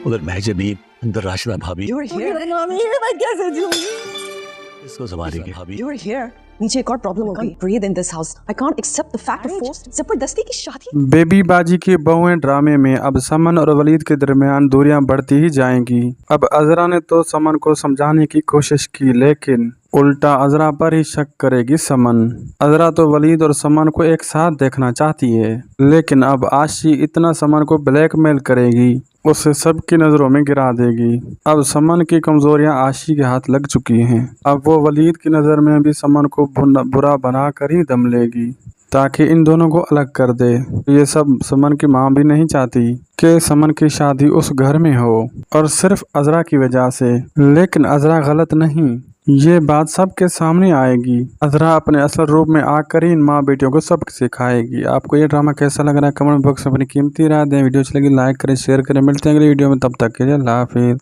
उधर महजे नहीं, अंदर राशना भाभी इसको संभालेंगे। भाभी You're here. नीचे एक और प्रॉब्लम हो गई। Breathe in this house. I can't accept the fact of forced जबरदस्ती की शादी। बेबी बाजी के बहुएं ड्रामे में अब समन और वलीद के दरमियान दूरियां बढ़ती ही जाएंगी। अब अजरा ने तो समन को समझाने की कोशिश की, लेकिन उल्टा अजरा पर ही शक करेगी समन। अजरा तो वलीद और समन को एक साथ देखना चाहती है, लेकिन अब आशी इतना समन को ब्लैकमेल करेगी, उसे सबकी नजरों में गिरा देगी। अब समन की कमजोरियां आशी के हाथ लग चुकी हैं। अब वो वलीद की नजर में भी समन को बुरा बना कर ही दम लेगी, ताकि इन दोनों को अलग कर दे। ये सब समन की माँ भी नहीं चाहती कि समन की शादी उस घर में हो, और सिर्फ अजरा की वजह से। लेकिन अजरा गलत नहीं, ये बात सबके सामने आएगी। अजरा अपने असल रूप में आकर ही इन माँ बेटियों को सबक सिखाएगी। आपको ये ड्रामा कैसा लग रहा है कमेंट बॉक्स में अपनी कीमती राय दें। वीडियो अच्छी लगी लाइक करें, शेयर करें। मिलते हैं अगली वीडियो में, तब तक के लिए अल्लाह हाफिज़।